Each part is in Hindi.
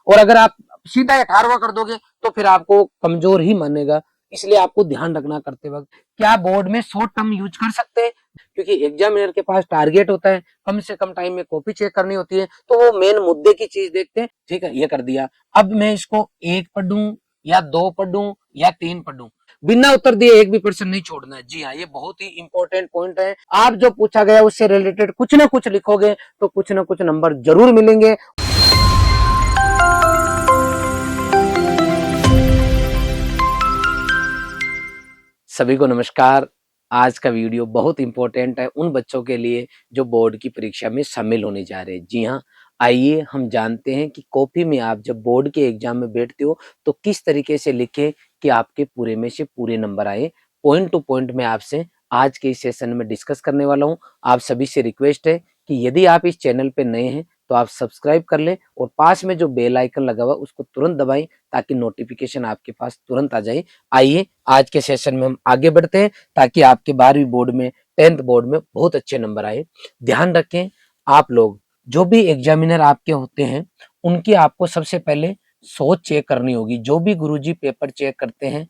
और अगर आप सीधा 18वां कर दोगे तो फिर आपको कमजोर ही मानेगा। इसलिए आपको ध्यान रखना करते वक्त, क्या बोर्ड में शॉर्ट टर्म यूज कर सकते हैं, क्योंकि एग्जामिनर के पास टारगेट होता है, कम से कम टाइम में कॉपी चेक करनी होती है, तो वो मेन मुद्दे की चीज देखते हैं। ठीक है, ये कर दिया, अब मैं इसको 1 पढ़ूं या 2 पढ़ूं या 3 पढ़ूं, बिना उत्तर दिए एक भी प्रश्न नहीं छोड़ना है। जी हाँ, ये बहुत ही इंपॉर्टेंट पॉइंट है। आप जो पूछा गया उससे रिलेटेड कुछ ना कुछ लिखोगे तो कुछ ना कुछ नंबर जरूर मिलेंगे। सभी को नमस्कार। आज का वीडियो बहुत इंपॉर्टेंट है उन बच्चों के लिए जो बोर्ड की परीक्षा में शामिल होने जा रहे हैं। जी हाँ, आइए हम जानते हैं कि कॉपी में आप जब बोर्ड के एग्जाम में बैठते हो तो किस तरीके से लिखें कि आपके पूरे में से पूरे नंबर आए। पॉइंट टू पॉइंट मैं आपसे आज के इस सेशन में डिस्कस करने वाला हूँ। आप सभी से रिक्वेस्ट है कि यदि आप इस चैनल पे नए हैं तो आप सब्सक्राइब कर लें और पास में जो बेल आइकन लगा हुआ उसको तुरंत दबाएं ताकि नोटिफिकेशन आपके पास तुरंत आ जाए। आइए आज के सेशन में हम आगे बढ़ते हैं ताकि आपके 12वीं बोर्ड में 10th बोर्ड में बहुत अच्छे नंबर आए। ध्यान रखें, आप लोग जो भी एग्जामिनर आपके होते हैं उनकी आपको सबसे पहले सोच चेक करनी होगी। जो भी गुरुजी पेपर चेक करते हैं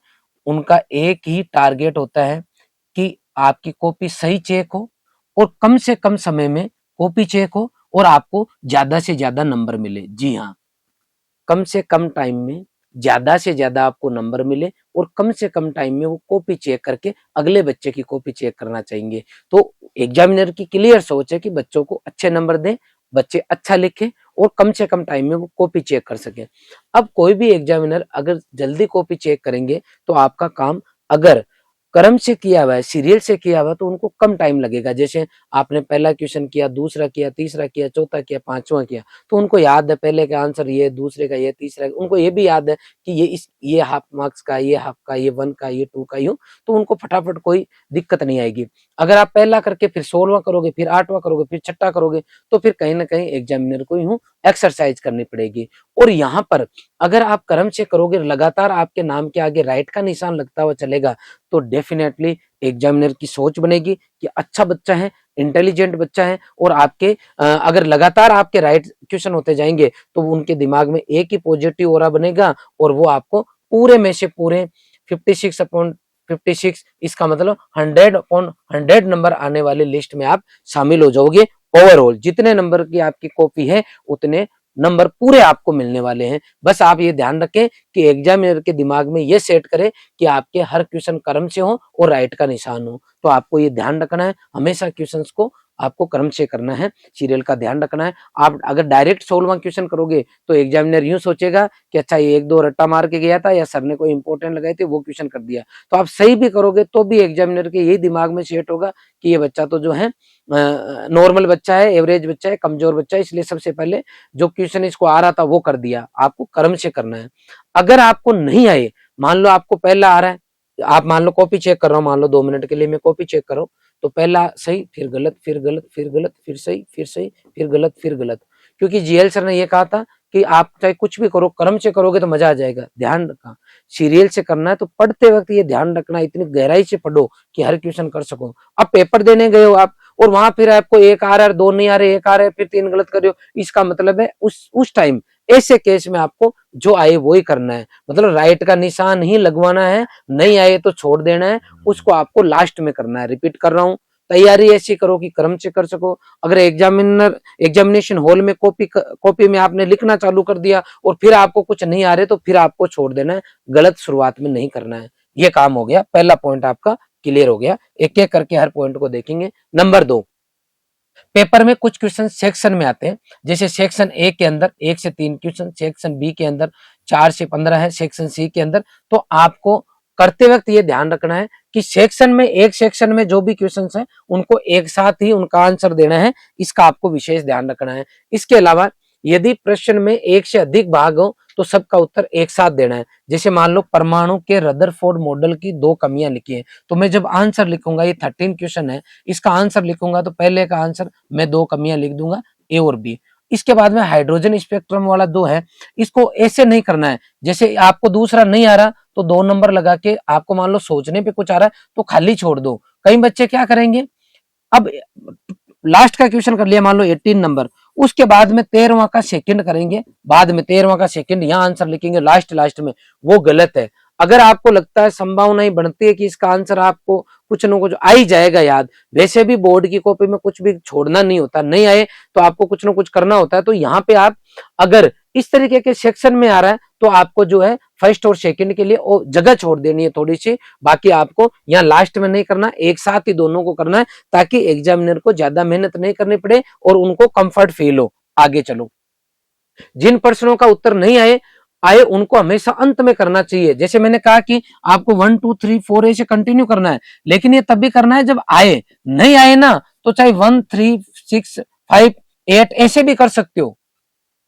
उनका एक ही टारगेट होता है कि आपकी कॉपी सही चेक हो और कम से कम समय में कॉपी चेक हो और आपको ज्यादा से ज्यादा नंबर मिले। जी हाँ, कम से कम टाइम में ज्यादा से ज्यादा आपको नंबर मिले और कम से कम टाइम में वो कॉपी चेक करके अगले बच्चे की कॉपी चेक करना चाहिए। तो एग्जामिनर की क्लियर सोच है कि बच्चों को अच्छे नंबर दें, बच्चे अच्छा लिखें और कम से कम टाइम में वो कॉपी चेक कर सके। अब कोई भी एग्जामिनर अगर जल्दी कॉपी चेक करेंगे तो आपका काम अगर क्रम से किया हुआ है, सीरियल से किया हुआ है, तो उनको कम टाइम लगेगा। जैसे आपने पहला क्वेश्चन किया, दूसरा किया, तीसरा किया, चौथा किया, पांचवा किया, तो उनको याद है पहले का आंसर ये, दूसरे का ये, तीसरा, उनको ये भी याद है कि ये हाफ मार्क्स का, ये हाफ का, ये 1 का, ये 2 का, यूं, तो उनको फटाफट कोई दिक्कत नहीं आएगी। अगर आप पहला करके फिर 16वां करोगे, फिर 8वां करोगे, फिर 6ठा करोगे, तो फिर कहीं ना कहीं एग्जामिनर को यूं एक्सरसाइज करनी पड़ेगी। और यहाँ पर अगर आप क्रम से करोगे, लगातार आपके नाम के आगे राइट का निशान लगता हुआ चलेगा, तो डेफिनेटली एग्जामिनर की सोच बनेगी कि अच्छा बच्चा है, इंटेलिजेंट बच्चा है। और आपके अगर लगातार आपके राइट क्वेश्चन होते जाएंगे तो उनके दिमाग में एक ही पॉजिटिव ऑरा बनेगा और वो आपको पूरे में से पूरे 56/56, इसका मतलब 100/100 नंबर आने वाले लिस्ट में आप शामिल हो जाओगे। ओवरऑल जितने नंबर की आपकी कॉपी है उतने नंबर पूरे आपको मिलने वाले हैं। बस आप ये ध्यान रखें कि एग्जामिनर के दिमाग में ये सेट करें कि आपके हर क्वेश्चन क्रम से हो और राइट का निशान हो। तो आपको ये ध्यान रखना है, हमेशा क्वेश्चंस को आपको क्रम से करना है, सीरियल का ध्यान रखना है। आप अगर डायरेक्ट 16वां क्वेश्चन करोगे तो एग्जामिनर यूं सोचेगा कि अच्छा ये 1-2 रट्टा मार के गया था या सर ने कोई इंपॉर्टेंट लगाए थे वो क्वेश्चन कर दिया। तो आप सही भी करोगे तो भी एग्जामिनर के यही दिमाग में सेट होगा कि ये बच्चा तो जो है नॉर्मल बच्चा है, एवरेज बच्चा है, कमजोर बच्चा है, इसलिए सबसे पहले जो क्वेश्चन इसको आ रहा था वो कर दिया। आपको क्रम से करना है। अगर आपको नहीं आए, मान लो आपको पहला आ रहा है, आप मान लो कॉपी चेक कर रहा हूं, मान लो 2 मिनट के लिए मैं कॉपी चेक कर रहा हूं, तो पहला सही, फिर गलत, फिर गलत, फिर गलत, फिर सही, फिर सही, फिर गलत, फिर गलत। क्योंकि जीएल सर ने ये कहा था कि आप चाहे कुछ भी करो, क्रम से करोगे तो मजा आ जाएगा। ध्यान रखना, सीरियल से करना है तो पढ़ते वक्त ये ध्यान रखना, इतनी गहराई से पढ़ो कि हर क्वेश्चन कर सको। अब पेपर देने गए हो आप और वहां फिर आपको 1 आ रहा है, 2 नहीं आ रहे, 1 आ रहा है, फिर 3 गलत कर रहे हो, इसका मतलब है उस टाइम ऐसे केस में आपको जो आए वो ही करना है। मतलब राइट का निशान ही लगवाना है, नहीं आए तो छोड़ देना है, उसको आपको लास्ट में करना है। रिपीट कर रहा हूं, तैयारी ऐसी करो कि क्रम से कर सको। अगर एग्जामिनेशन हॉल में कॉपी में आपने लिखना चालू कर दिया और फिर आपको कुछ नहीं आ रहे तो फिर आपको छोड़ देना है, गलत शुरुआत में नहीं करना है। ये काम हो गया, पहला पॉइंट आपका क्लियर हो गया। एक एक करके हर पॉइंट को देखेंगे। नंबर 2, पेपर में कुछ क्वेश्चन सेक्शन में आते हैं। जैसे सेक्शन ए के अंदर 1 से 3 क्वेश्चन, सेक्शन बी के अंदर 4 से 15 है, सेक्शन सी के अंदर। तो आपको करते वक्त ये ध्यान रखना है कि एक सेक्शन में जो भी क्वेश्चंस हैं उनको एक साथ ही उनका आंसर देना है, इसका आपको विशेष ध्यान रखना है। इसके अलावा यदि प्रश्न में 1 से अधिक भाग हो तो सबका उत्तर एक साथ देना है। जैसे मान लो परमाणु के रदरफोर्ड मॉडल की 2 कमियां लिखी है, तो मैं जब आंसर लिखूंगा, ये 13 क्वेश्चन है, इसका आंसर लिखूंगा तो पहले का आंसर मैं 2 कमियां लिख दूंगा, ए और बी। इसके बाद में हाइड्रोजन स्पेक्ट्रम वाला 2 है, इसको ऐसे नहीं करना है। जैसे आपको दूसरा नहीं आ रहा तो 2 नंबर लगा के, आपको मान लो सोचने पे कुछ आ रहा है तो खाली छोड़ दो। कई बच्चे क्या करेंगे, अब लास्ट का क्वेश्चन कर लिया मान लो 18 नंबर, उसके बाद में 13वां का सेकंड करेंगे, बाद में 13वां का सेकंड यहाँ आंसर लिखेंगे लास्ट में, वो गलत है। अगर आपको लगता है संभावना ही बढ़ती है कि इसका आंसर आपको कुछ न कुछ आ ही जाएगा याद, वैसे भी बोर्ड की कॉपी में कुछ भी छोड़ना नहीं होता, नहीं आए तो आपको कुछ न कुछ करना होता है। तो यहाँ पे आप अगर इस तरीके के सेक्शन में आ रहा है तो आपको जो है फर्स्ट और सेकंड के लिए जगह छोड़ देनी है थोड़ी सी, बाकी आपको यहाँ लास्ट में नहीं करना, एक साथ ही दोनों को करना है, ताकि एग्जामिनर को ज्यादा मेहनत नहीं करनी पड़े और उनको कंफर्ट फील हो। आगे चलो, जिन प्रश्नों का उत्तर नहीं आए उनको हमेशा अंत में करना चाहिए। जैसे मैंने कहा कि आपको 1 2 3 4 ऐसे कंटिन्यू करना है, लेकिन ये तभी करना है जब आए, नहीं आए ना तो चाहे 1 3 6 5 8 ऐसे भी कर सकते हो,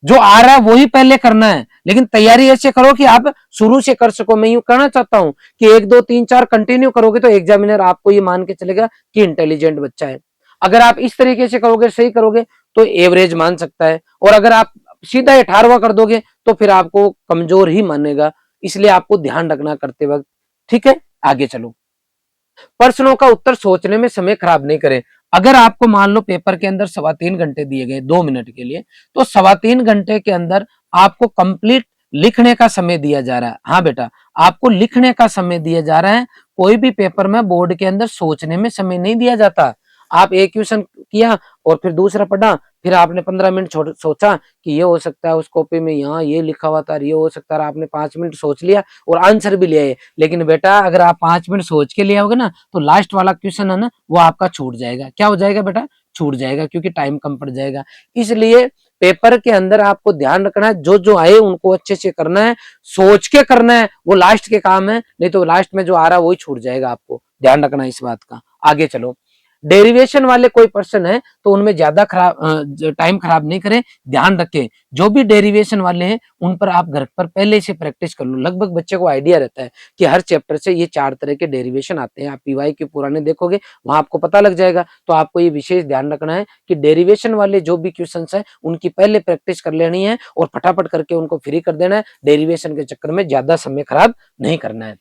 जो आ रहा है वही पहले करना है, लेकिन तैयारी ऐसे करो कि आप शुरू से कर सको। मैं यूं कहना चाहता हूं कि 1 2 3 4 कंटिन्यू करोगे तो एग्जामिनर आपको ये मान के चलेगा कि इंटेलिजेंट बच्चा है। अगर आप इस तरीके से करोगे, सही करोगे तो एवरेज मान सकता है, और अगर आप सीधा 18वां कर दोगे तो फिर आपको कमजोर ही मानेगा। इसलिए आपको ध्यान रखना करते वक्त, ठीक है। आगे चलो, प्रश्नों का उत्तर सोचने में समय खराब नहीं करें। अगर आपको मान लो पेपर के अंदर 3.25 घंटे दिए गए 2 मिनट के लिए, तो 3.25 घंटे के अंदर आपको कंप्लीट लिखने का समय दिया जा रहा है। हाँ बेटा, आपको लिखने का समय दिया जा रहा है, कोई भी पेपर में बोर्ड के अंदर सोचने में समय नहीं दिया जाता। आप एक क्वेश्चन किया और फिर दूसरा पढ़ा, फिर आपने 15 मिनट सोचा कि ये हो सकता है, उस कॉपी में यहाँ ये लिखा हुआ था, ये हो सकता है, आपने 5 मिनट सोच लिया और आंसर भी लिया है। लेकिन बेटा अगर आप 5 मिनट सोच के लिया होगा ना तो लास्ट वाला क्वेश्चन है ना वो आपका छूट जाएगा। क्या हो जाएगा बेटा? छूट जाएगा, क्योंकि टाइम कम पड़ जाएगा। इसलिए पेपर के अंदर आपको ध्यान रखना है, जो जो आए उनको अच्छे से करना है, सोच के करना है, वो लास्ट के काम है, नहीं तो लास्ट में जो आ रहा है वही छूट जाएगा। आपको ध्यान रखना है इस बात का। आगे चलो, डेरिवेशन वाले कोई पर्सन है तो उनमें ज्यादा टाइम खराब नहीं करें, ध्यान रखें। जो भी डेरिवेशन वाले हैं उन पर आप घर पर पहले से प्रैक्टिस कर लो। लगभग बच्चे को आइडिया रहता है कि हर चैप्टर से ये 4 तरह के डेरिवेशन आते हैं। आप पीवाई के पुराने देखोगे वहां आपको पता लग जाएगा। तो आपको ये विशेष ध्यान रखना है कि डेरिवेशन वाले जो भी क्वेश्चन है उनकी पहले प्रैक्टिस कर लेनी है और फटाफट करके उनको फ्री कर देना है। डेरिवेशन के चक्कर में ज्यादा समय खराब नहीं करना है।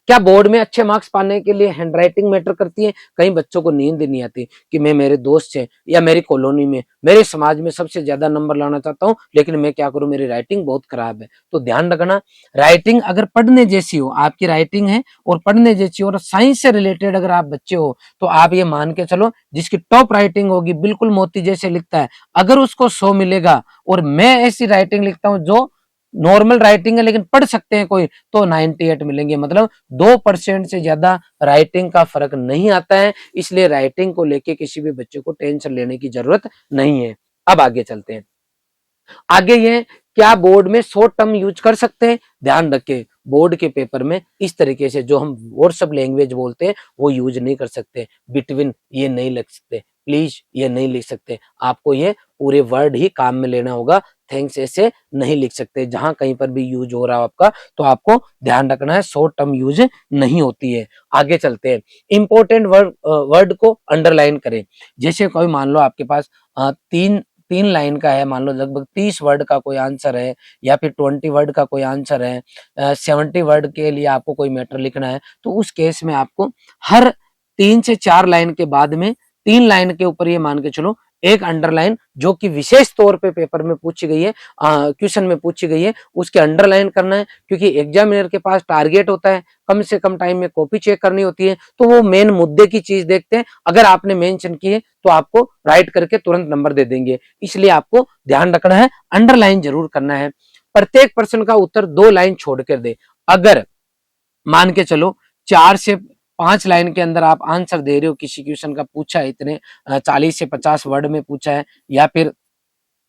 क्या बोर्ड में अच्छे मार्क्स पाने के लिए हैंडराइटिंग मैटर करती है? कई बच्चों को नींद नहीं आती कि मैं मेरे दोस्त से या मेरी कॉलोनी में, मेरे समाज में सबसे ज्यादा नंबर लाना चाहता हूं, लेकिन मैं क्या करूं, मेरी राइटिंग बहुत खराब है। तो ध्यान रखना, राइटिंग अगर पढ़ने जैसी हो, आपकी राइटिंग है और पढ़ने जैसी हो और साइंस से रिलेटेड अगर आप बच्चे हो, तो आप ये मान के चलो जिसकी टॉप राइटिंग होगी, बिल्कुल मोती जैसे लिखता है, अगर उसको 100 मिलेगा और मैं ऐसी राइटिंग लिखता हूं जो नॉर्मल राइटिंग है लेकिन पढ़ सकते हैं कोई, तो 98 मिलेंगे। मतलब 2% से ज्यादा राइटिंग का फर्क नहीं आता है। इसलिए राइटिंग को लेके किसी भी बच्चे को टेंशन लेने की जरूरत नहीं है। अब आगे चलते हैं। आगे ये, क्या बोर्ड में शॉर्ट टर्म यूज कर सकते हैं? ध्यान रखें, बोर्ड के पेपर में इस तरीके से जो हम व्हाट्सएप लैंग्वेज बोलते हैं वो यूज नहीं कर सकते। बिटवीन ये नहीं लिख सकते, प्लीज ये नहीं लिख सकते। आपको ये पूरे वर्ड ही काम में लेना होगा। थैंक्स ऐसे नहीं लिख सकते। जहां कहीं पर भी यूज हो रहा है आपका, तो आपको ध्यान रखना है शॉर्ट टर्म यूज नहीं होती है। आगे चलते हैं। इंपॉर्टेंट वर्ड को अंडरलाइन करें। जैसे कोई मान लो आपके पास तीन लाइन का है, मान लो लगभग 30 वर्ड का कोई आंसर है, या फिर 20 वर्ड का कोई आंसर है, 70 वर्ड के लिए आपको कोई मैटर लिखना है, तो उस केस में आपको हर 3 से 4 लाइन के बाद में 3 लाइन के ऊपर ये मान के चलो एक अंडरलाइन, जो कि विशेष तौर पे पेपर में पूछी गई है, क्वेश्चन में पूछी गई है, उसके अंडरलाइन करना है। क्योंकि एग्जामिनर के पास टारगेट होता है, कम से कम टाइम में कॉपी चेक करनी होती है, तो वो मेन मुद्दे की चीज देखते हैं। अगर आपने मेंशन की है तो आपको राइट करके तुरंत नंबर दे देंगे। इसलिए आपको ध्यान रखना है, अंडरलाइन जरूर करना है। प्रत्येक प्रश्न का उत्तर 2 लाइन छोड़ कर दे। अगर मान के चलो 4 से 5 लाइन के अंदर आप आंसर दे रहे हो, किसी क्वेश्चन का पूछा है, इतने 40 से 50 वर्ड में पूछा है, या फिर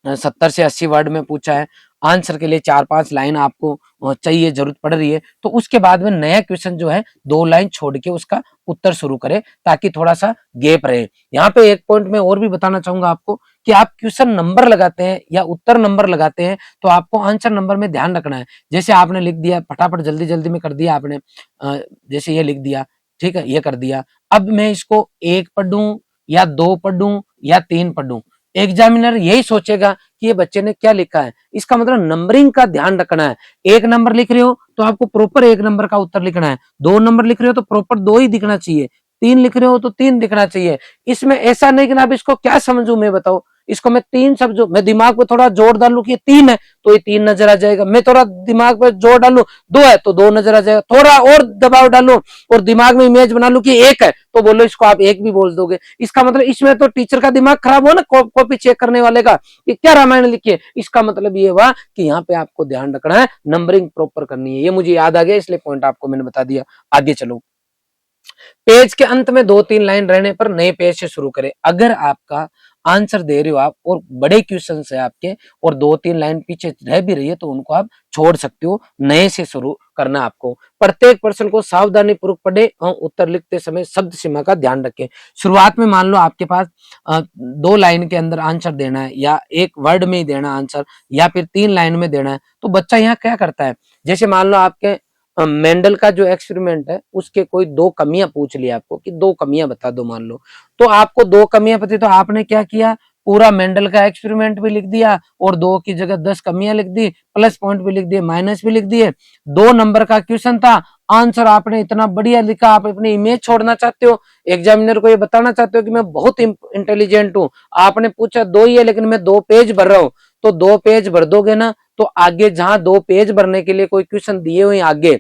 70 से 80 वर्ड में पूछा है, आंसर के लिए 4-5 लाइन आपको चाहिए, जरूरत पड़ रही है, तो उसके बाद में नया क्वेश्चन जो है 2 लाइन छोड़ के उसका उत्तर शुरू करें, ताकि थोड़ा सा गैप रहे। यहाँ पे एक पॉइंट मैं और भी बताना चाहूंगा आपको कि आप क्वेश्चन नंबर लगाते हैं या उत्तर नंबर लगाते हैं, तो आपको आंसर नंबर में ध्यान रखना है। जैसे आपने लिख दिया, फटाफट जल्दी जल्दी में कर दिया आपने, जैसे ये लिख दिया, ठीक है, ये कर दिया। अब मैं इसको 1 पढ़ूं या 2 पढ़ूं या 3 पढ़ूं, एग्जामिनर यही सोचेगा कि ये बच्चे ने क्या लिखा है। इसका मतलब नंबरिंग का ध्यान रखना है। 1 नंबर लिख रहे हो तो आपको प्रॉपर 1 नंबर का उत्तर लिखना है, 2 नंबर लिख रहे हो तो प्रॉपर 2 ही दिखना चाहिए, 3 लिख रहे हो तो 3 दिखना चाहिए। इसमें ऐसा नहीं कि ना अब इसको क्या समझूं मैं, बताओ, इसको मैं 3 शब्द, मैं दिमाग पे थोड़ा जोर डालू कि 3 है तो ये 3 नजर आ जाएगा, मैं थोड़ा दिमाग पे जोर डालू 2 है तो 2 नजर आ जाएगा, थोड़ा और दबाव डालू और दिमाग में इमेज बना लू कि 1 है तो बोलो इसको आप 1 भी बोल दोगे। इसका मतलब इसमें तो टीचर का दिमाग खराब हो ना, कॉपी चेक करने वाले का कि क्या रामायण लिखी है। इसका मतलब ये हुआ कि यहाँ पे आपको ध्यान रखना है, नंबरिंग प्रॉपर करनी है। ये मुझे याद आ गया इसलिए पॉइंट आपको मैंने बता दिया। आगे चलो, पेज के अंत में 2-3 लाइन रहने पर नए पेज से शुरू करें। अगर आपका आंसर दे रहे हो आप और बड़े क्वेश्चन है आपके और 2-3 लाइन पीछे रह भी रही है तो उनको आप छोड़ सकते हो, नए से शुरू करना आपको। प्रत्येक प्रश्न को सावधानी पूर्वक पढ़े और उत्तर लिखते समय शब्द सीमा का ध्यान रखें। शुरुआत में मान लो आपके पास 2 लाइन के अंदर आंसर देना है या 1 वर्ड में ही देना आंसर या फिर 3 लाइन में देना है, तो बच्चा यहाँ क्या करता है, जैसे मान लो आपके मेंडल का जो एक्सपेरिमेंट है उसके कोई 2 कमियां पूछ ली आपको कि 2 कमियां बता दो मान लो, तो आपको 2 कमियां पता तो आपने क्या किया, पूरा मेंडल का एक्सपेरिमेंट भी लिख दिया और 2 की जगह 10 कमियां लिख दी, प्लस पॉइंट भी लिख दिए, माइनस भी लिख दिए। 2 नंबर का क्वेश्चन था, आंसर आपने इतना बढ़िया लिखा, आप अपनी इमेज छोड़ना चाहते हो, एग्जामिनर को ये बताना चाहते हो कि मैं बहुत इंटेलिजेंट हूँ। आपने पूछा 2 ही है लेकिन मैं 2 पेज भर रहा हूँ, तो 2 पेज भर दोगे ना तो आगे जहां 2 पेज भरने के लिए कोई क्वेश्चन दिए हुए आगे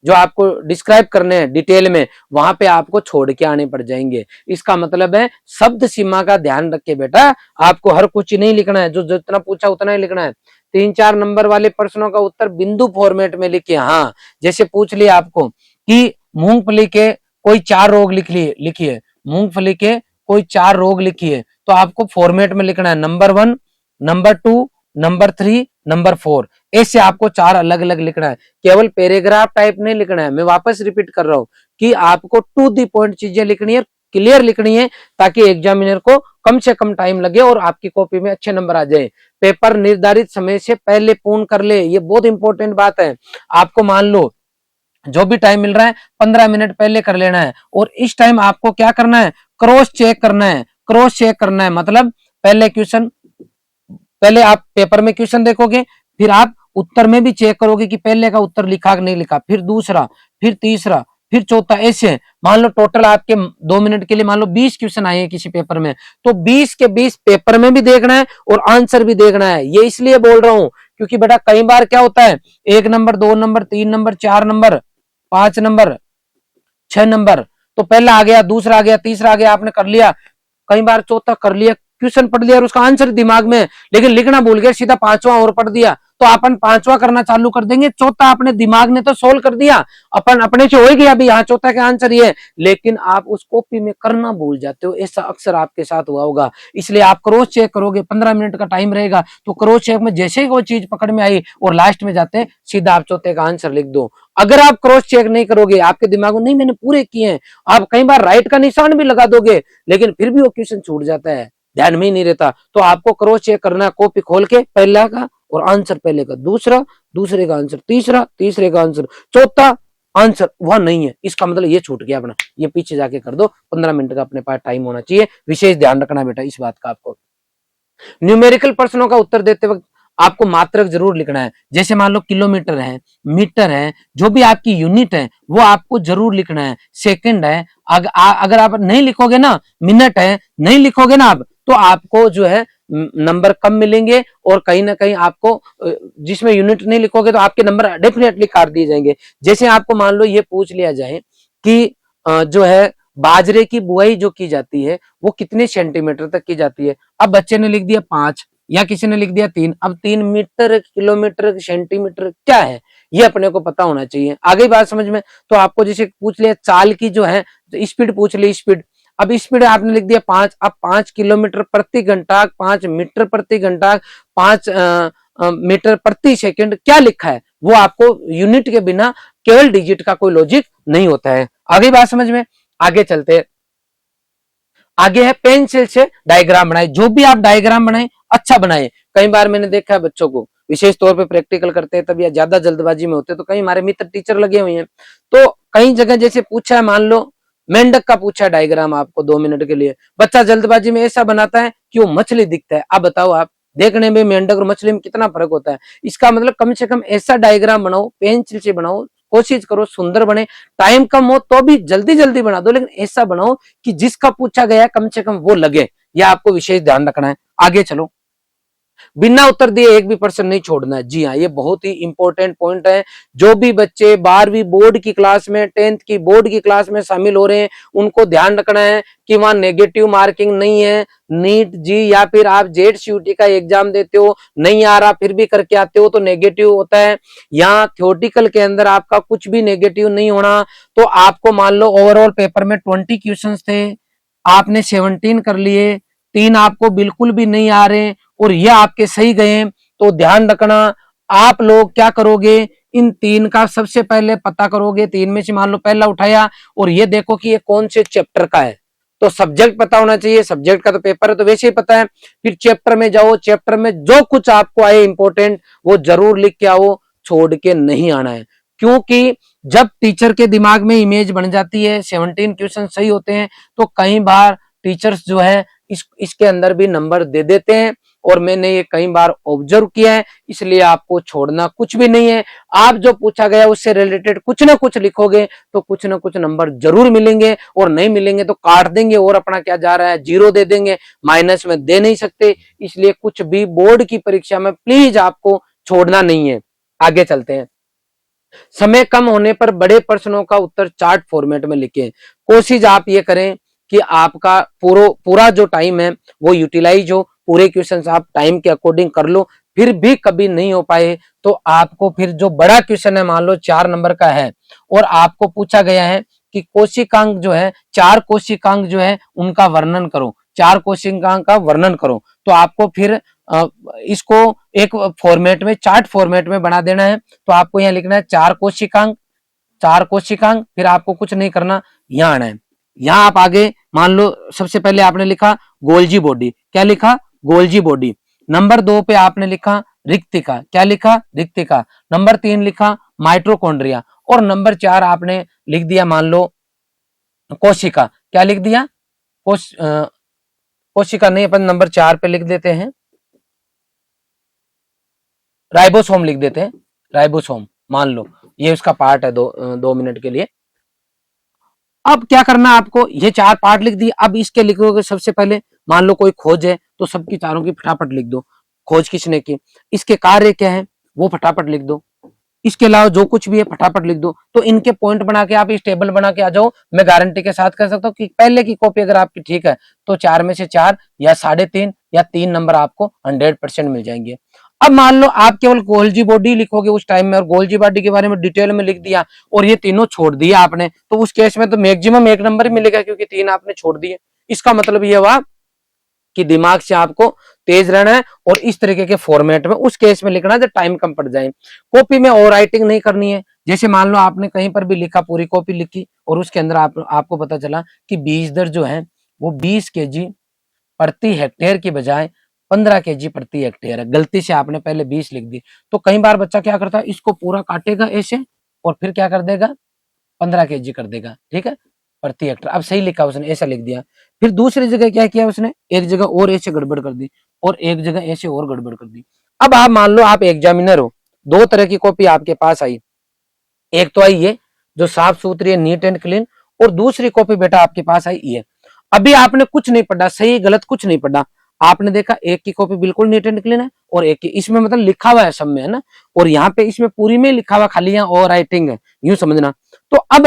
जो आपको डिस्क्राइब करने हैं डिटेल में, वहां पे आपको छोड़ के आने पड़ जाएंगे। इसका मतलब है शब्द सीमा का ध्यान रख के बेटा, आपको हर कुछ नहीं लिखना है, जो जितना पूछा उतना ही लिखना है। 3-4 नंबर वाले प्रश्नों का उत्तर बिंदु फॉर्मेट में लिखिए। हाँ, जैसे पूछ लिया आपको कि मूंगफली के कोई 4 रोग लिखिए, मूंगफली के कोई 4 रोग लिखिए, तो आपको फॉर्मेट में लिखना है नंबर 1, नंबर 2, नंबर 3, नंबर 4, ऐसे आपको 4 अलग अलग लिखना है। केवल पैराग्राफ टाइप नहीं लिखना है। मैं वापस रिपीट कर रहा हूं कि आपको टू दी पॉइंट चीजें लिखनी है, क्लियर लिखनी है, ताकि एग्जामिनर को कम से कम टाइम लगे और आपकी कॉपी में अच्छे नंबर आ जाए। पेपर निर्धारित समय से पहले पूर्ण कर ले, ये बहुत इंपॉर्टेंट बात है। आपको मान लो जो भी टाइम मिल रहा है 15 मिनट पहले कर लेना है, और इस टाइम आपको क्या करना है, क्रॉस चेक करना है। क्रॉस चेक करना है मतलब पहले आप पेपर में क्वेश्चन देखोगे, फिर आप उत्तर में भी चेक करोगे कि पहले का उत्तर लिखा कि नहीं लिखा, फिर दूसरा, फिर तीसरा, फिर चौथा, ऐसे मान लो टोटल आपके 2 मिनट के लिए मान लो 20 क्वेश्चन आए हैं किसी पेपर में, तो 20 के 20 पेपर में भी देखना है और आंसर भी देखना है। ये इसलिए बोल रहा हूं क्योंकि बेटा कई बार क्या होता है, 1 number, 2 number, 3 number, 4 number, 5 number, 6 number, तो पहला आ गया, दूसरा आ गया, तीसरा आ गया, आपने कर लिया, कई बार चौथा कर लिया, क्वेश्चन पढ़ लिया और उसका आंसर दिमाग में, लेकिन लिखना भूल गया, सीधा 5वां और पढ़ दिया, तो अपन 5वां करना चालू कर देंगे। चौथा अपने दिमाग ने तो सोल्व कर दिया, अपन अपने से हो गया, अभी यहाँ चौथा का आंसर ये है, लेकिन आप उस कॉपी में करना भूल जाते हो। ऐसा अक्सर आपके साथ हुआ होगा। इसलिए आप क्रॉस चेक करोगे, 15 मिनट का टाइम रहेगा, तो क्रॉस चेक में जैसे ही वो चीज पकड़ में आई और लास्ट में जाते सीधा आप चौथे का आंसर लिख दो। अगर आप क्रॉस चेक नहीं करोगे, आपके दिमाग में नहीं मैंने पूरे किए हैं, आप कई बार राइट का निशान भी लगा दोगे, लेकिन फिर भी वो क्वेश्चन छूट जाता है, ध्यान में ही नहीं रहता। तो आपको क्रॉस चेक करना है, कॉपी खोल के पहला का और आंसर पहले का, दूसरा, दूसरे का आंसर तीसरा, तीसरे का आंसर चौथा, आंसर वह नहीं है, इसका मतलब ये छूट गया अपना, ये पीछे जाके कर दो। 15 मिनट का अपने पास टाइम होना चाहिए, विशेष ध्यान रखना बेटा इस बात का। आपको न्यूमेरिकल प्रश्नों का उत्तर देते वक्त आपको मात्रक जरूर लिखना है। जैसे मान लो किलोमीटर है, मीटर है, जो भी आपकी यूनिट है वो आपको जरूर लिखना है। सेकंड है, अगर आप नहीं लिखोगे ना, मिनट है नहीं लिखोगे ना आप, तो आपको जो है नंबर कम मिलेंगे, और कहीं ना कहीं आपको जिसमें यूनिट नहीं लिखोगे तो आपके नंबर डेफिनेटली काट दिए जाएंगे। जैसे आपको मान लो ये पूछ लिया जाए कि जो है बाजरे की बुआई जो की जाती है वो कितने सेंटीमीटर तक की जाती है। अब बच्चे ने लिख दिया 5 या किसी ने लिख दिया 3, अब 3 मीटर, किलोमीटर, सेंटीमीटर क्या है ये अपने को पता होना चाहिए। आगे बात समझ में, तो आपको जैसे पूछ लिया चाल की जो है स्पीड पूछ ली, स्पीड, अब स्पीड आपने लिख दिया 5, अब 5 किलोमीटर प्रति घंटा, 5 मीटर प्रति घंटा, 5 मीटर प्रति सेकंड क्या लिखा है वो आपको यूनिट के बिना केवल डिजिट का कोई लॉजिक नहीं होता है। आगे बात समझ में, आगे चलते। आगे है पेंसिल से डायग्राम बनाए, जो भी आप डायग्राम बनाए अच्छा बनाए। कई बार मैंने देखा है बच्चों को विशेष तौर पे प्रैक्टिकल करते हैं तब या ज्यादा जल्दबाजी में होते हैं, तो कई हमारे मित्र टीचर लगे हुए हैं, तो कई जगह जैसे पूछा है, मान लो मेंढक का पूछा है डायग्राम आपको 2 मिनट के लिए, बच्चा जल्दबाजी में ऐसा बनाता है कि वो मछली दिखता है। अब बताओ आप, देखने में मेंढक और मछली में कितना फर्क होता है। इसका मतलब कम से कम ऐसा डायग्राम बनाओ, पेंसिल से बनाओ, कोशिश करो सुंदर बने, टाइम कम हो तो भी जल्दी जल्दी बना दो, लेकिन ऐसा बनाओ कि जिसका पूछा गया कम से कम वो लगे यह आपको विशेष ध्यान रखना है। आगे चलो, बिना उत्तर दिए एक भी प्रश्न नहीं छोड़ना है। जी हाँ, ये बहुत ही इंपॉर्टेंट पॉइंट है। जो भी बच्चे 12वीं बोर्ड की क्लास में, 10th की बोर्ड की क्लास में शामिल हो रहे हैं, उनको ध्यान रखना है कि वहां नेगेटिव मार्किंग नहीं है। नीट जी या फिर आप जेड सीयूटी का एग्जाम देते हो, नहीं आ रहा फिर भी करके आते हो तो नेगेटिव होता है। यहाँ थ्योरेटिकल के अंदर आपका कुछ भी नेगेटिव नहीं होना। तो आपको मान लो ओवरऑल पेपर में 20 क्वेश्चन थे, आपने 17 कर लिए, 3 आपको बिल्कुल भी नहीं आ रहे और ये आपके सही गए, तो ध्यान रखना आप लोग क्या करोगे, इन 3 का सबसे पहले पता करोगे। 3 में से मान लो पहला उठाया और ये देखो कि ये कौन से चैप्टर का है, तो सब्जेक्ट पता होना चाहिए। सब्जेक्ट का तो पेपर है तो वैसे ही पता है। फिर चैप्टर में जाओ, चैप्टर में जो कुछ आपको आए इंपॉर्टेंट वो जरूर लिख के आओ, छोड़ के नहीं आना है। क्योंकि जब टीचर के दिमाग में इमेज बन जाती है 17 क्वेश्चन सही होते हैं, तो कई बार टीचर्स जो है इसके अंदर भी नंबर दे देते हैं, और मैंने ये कई बार ऑब्जर्व किया है। इसलिए आपको छोड़ना कुछ भी नहीं है। आप जो पूछा गया उससे रिलेटेड कुछ ना कुछ लिखोगे तो कुछ ना कुछ नंबर जरूर मिलेंगे, और नहीं मिलेंगे तो काट देंगे और अपना क्या जा रहा है, जीरो दे देंगे, माइनस में दे नहीं सकते। इसलिए कुछ भी बोर्ड की परीक्षा में प्लीज आपको छोड़ना नहीं है। आगे चलते हैं। समय कम होने पर बड़े प्रश्नों का उत्तर चार्ट फॉर्मेट में लिखें। कोशिश आप ये करें कि आपका पूरा जो टाइम है वो यूटिलाइज हो, पूरे क्वेश्चंस आप टाइम के अकॉर्डिंग कर लो। फिर भी कभी नहीं हो पाए तो आपको फिर जो बड़ा क्वेश्चन है, मान लो 4 नंबर का है और आपको पूछा गया है कि कोशिकांक जो है, 4 कोशिकांक जो है उनका वर्णन करो, 4 कोशिकांक का वर्णन करो, तो आपको फिर इसको एक फॉर्मेट में, चार्ट फॉर्मेट में बना देना है। तो आपको यहाँ लिखना है 4 कोशिकांक, 4 कोशिकांक, फिर आपको कुछ नहीं करना, यहाँ आना है। यहाँ आप आगे मान लो सबसे पहले आपने लिखा गोल्जी बॉडी, क्या लिखा, गोल्जी बॉडी। नंबर 2 पे आपने लिखा रिक्तिका, क्या लिखा, रिक्तिका। नंबर 3 लिखा माइटोकॉन्ड्रिया, और नंबर 4 आपने लिख दिया मान लो कोशिका, क्या लिख दिया, कोशिका नहीं, अपन नंबर 4 पे लिख देते हैं राइबोसोम, लिख देते हैं राइबोसोम, मान लो ये उसका पार्ट है। 2 मिनट के लिए अब क्या करना आपको, ये 4 पार्ट लिख दिए। अब इसके लिखोगे सबसे पहले, मान लो कोई खोज है तो सबकी चारों की फटाफट लिख दो, खोज किसने की, इसके कार्य क्या है वो फटाफट लिख दो, इसके अलावा जो कुछ भी है फटाफट लिख दो। तो इनके पॉइंट बना के आप इस टेबल बना के आ जाओ। मैं गारंटी के साथ कह सकता हूँ कि पहले की कॉपी अगर आपकी ठीक है तो 4 में से 4 या 3.5 या 3 नंबर आपको 100% मिल जाएंगे। अब मान लो आप केवल गोल्जी बॉडी लिखोगे उस टाइम में, और गोल्जी बॉडी के बारे में डिटेल में लिख दिया और ये तीनों छोड़ दिया आपने, तो उस केस में तो मैक्सिमम 1 नंबर ही मिलेगा, क्योंकि 3 आपने छोड़ दिए। इसका मतलब ये हुआ कि दिमाग से आपको तेज रहना है और इस तरीके के फॉर्मेट में उस केस में लिखना है जब टाइम कम पड़ जाए। कॉपी में ओवर राइटिंग नहीं करनी है। जैसे मान लो आपने कहीं पर भी लिखा, पूरी कॉपी लिखी और उसके अंदर आपको पता चला कि बीज दर जो है वो 20 केजी प्रति हेक्टेयर की बजाय 15 केजी प्रति हेक्टेयर है, गलती से आपने पहले 20 लिख दी। तो कई बार बच्चा क्या करता है, इसको पूरा काटेगा ऐसे और फिर क्या कर देगा, 15 केजी कर देगा, ठीक है, प्रति हेक्टेयर। अब सही लिखा उसने, ऐसा लिख दिया। फिर दूसरी जगह क्या किया उसने, एक जगह और ऐसे गड़बड़ कर दी और एक जगह ऐसे और गड़बड़ कर दी। अब आप मान लो आप एग्जामिनर हो, 2 तरह की कॉपी आपके पास आई। एक तो आई ये जो साफ सुथरी है, नीट एंड क्लीन, और दूसरी कॉपी बेटा आपके पास आई ये। अभी आपने कुछ नहीं पढ़ा, सही गलत कुछ नहीं पढ़ा, आपने देखा एक की कॉपी बिल्कुल नीट एंड क्लीन है और एक की, इसमें मतलब लिखा हुआ है सब में, है ना, और यहाँ पे इसमें पूरी में लिखा हुआ, खाली यहाँ ओवर राइटिंग है, यूं समझना। तो अब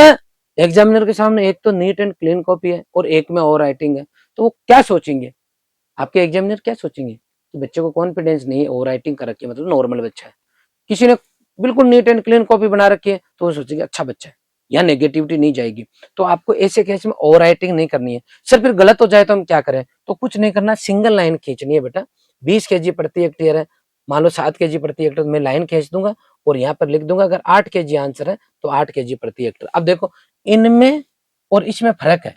एग्जामिनर के सामने एक तो नीट एंड क्लीन कॉपी है और एक में ओवर राइटिंग है, तो वो क्या सोचेंगे, आपके एग्जामिनर क्या सोचेंगे कि बच्चे को कॉन्फिडेंस नहीं है, ओवर राइटिंग कर रखी है, मतलब नॉर्मल बच्चा है। किसी ने बिल्कुल नीट एंड क्लीन कॉपी बना रखी है तो वो सोचेंगे अच्छा बच्चा है, यहाँ नेगेटिविटी नहीं जाएगी। तो आपको ऐसे केस में ओवर राइटिंग नहीं करनी है। सर फिर गलत हो जाए तो हम क्या करें, तो कुछ नहीं करना, सिंगल लाइन खींचनी है बेटा। 20 केजी प्रति हेक्टेयर है, मान लो 7 केजी प्रति हेक्टेयर, मैं लाइन खींच दूंगा और यहाँ पर लिख दूंगा अगर 8 केजी आंसर है तो 8 केजी प्रति हेक्टेयर। अब देखो इनमें और इसमें फर्क है,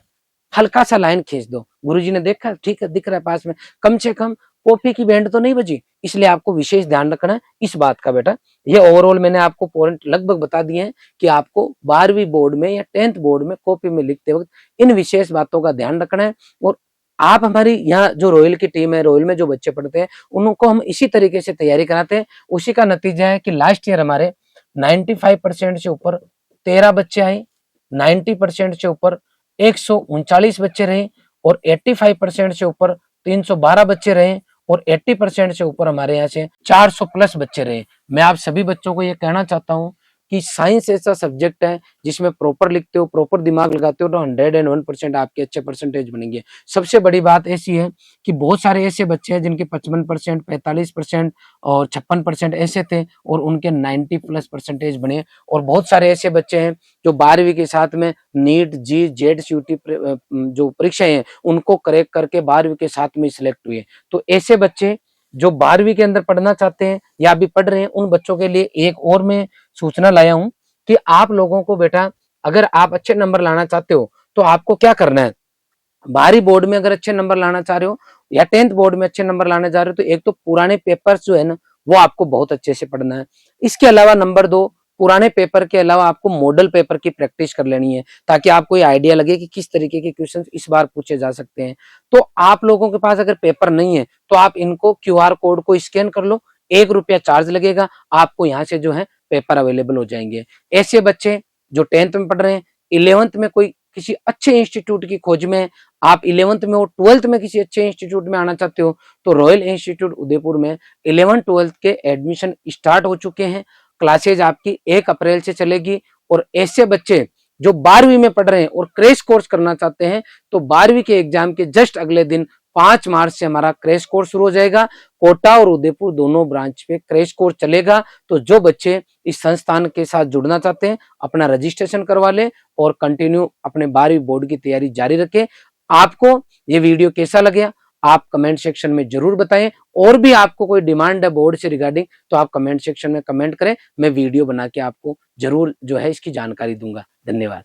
हल्का सा लाइन खींच दो, गुरुजी ने देखा ठीक है, दिख रहा है पास में, कम से कम कॉपी की बैंड तो नहीं बजी। इसलिए आपको विशेष ध्यान रखना है इस बात का बेटा। ये ओवरऑल मैंने आपको पॉइंट लगभग बता दिए हैं कि आपको 12वीं बोर्ड में या 10th बोर्ड में कॉपी में लिखते वक्त इन विशेष बातों का ध्यान रखना है। और आप हमारी यहाँ जो रॉयल की टीम है, रॉयल में जो बच्चे पढ़ते हैं उनको हम इसी तरीके से तैयारी कराते हैं। उसी का नतीजा है कि लास्ट ईयर हमारे 95% से ऊपर 13 बच्चे आए, 90% से ऊपर 139 बच्चे रहे और 85% से ऊपर 312 बच्चे रहे और 80% से ऊपर हमारे यहाँ से 400 प्लस बच्चे रहे। मैं आप सभी बच्चों को ये कहना चाहता हूँ कि साइंस ऐसा सब्जेक्ट है जिसमें प्रॉपर लिखते हो, प्रॉपर दिमाग लगाते हो तो 101% आपके अच्छे परसेंटेज बनेंगे। सबसे बड़ी बात ऐसी है कि बहुत सारे ऐसे बच्चे हैं जिनके 55%, 45% और 56% ऐसे थे और उनके 90 प्लस परसेंटेज बने। और बहुत सारे ऐसे बच्चे हैं जो 12वीं के साथ में नीट, जी, जेड, सीयूटी जो परीक्षाएं हैं उनको करेक्ट करके 12वीं के साथ में सिलेक्ट हुए। तो ऐसे बच्चे जो 12वीं के अंदर पढ़ना चाहते हैं या अभी पढ़ रहे हैं, उन बच्चों के लिए एक और मैं सूचना लाया हूं कि आप लोगों को बेटा, अगर आप अच्छे नंबर लाना चाहते हो तो आपको क्या करना है। 12वीं बोर्ड में अगर अच्छे नंबर लाना चाह रहे हो या 10th बोर्ड में अच्छे नंबर लाने जा रहे हो तो एक तो पुराने पेपर्स जो है ना वो आपको बहुत अच्छे से पढ़ना है। इसके अलावा नंबर 2, पुराने पेपर के अलावा आपको मॉडल पेपर की प्रैक्टिस कर लेनी है ताकि आपको ये आइडिया लगे कि किस तरीके के क्वेश्चन इस बार पूछे जा सकते हैं। तो आप लोगों के पास अगर पेपर नहीं है तो आप इनको क्यूआर कोड को स्कैन कर लो, 1 रुपया चार्ज लगेगा, आपको यहाँ से जो है पेपर अवेलेबल हो जाएंगे। ऐसे बच्चे जो 10th में पढ़ रहे हैं, 11th में कोई किसी अच्छे इंस्टीट्यूट की खोज में, आप 11th में और 12th में किसी अच्छे इंस्टीट्यूट में आना चाहते हो तो रॉयल इंस्टीट्यूट उदयपुर में 11th-12th के एडमिशन स्टार्ट हो चुके हैं। क्लासेज आपकी 1 अप्रैल से चलेगी। और ऐसे बच्चे जो 12वीं में पढ़ रहे हैं और क्रैश कोर्स करना चाहते हैं तो 12वीं के एग्जाम के जस्ट अगले दिन 5 मार्च से हमारा क्रैश कोर्स शुरू हो जाएगा। कोटा और उदयपुर दोनों ब्रांच पे क्रैश कोर्स चलेगा। तो जो बच्चे इस संस्थान के साथ जुड़ना चाहते हैं अपना रजिस्ट्रेशन करवा लें और कंटिन्यू अपने 12वीं बोर्ड की तैयारी जारी रखें। आपको ये वीडियो कैसा लगा आप कमेंट सेक्शन में जरूर बताएं। और भी आपको कोई डिमांड है बोर्ड से रिगार्डिंग तो आप कमेंट सेक्शन में कमेंट करें, मैं वीडियो बना के आपको जरूर जो है इसकी जानकारी दूंगा। धन्यवाद।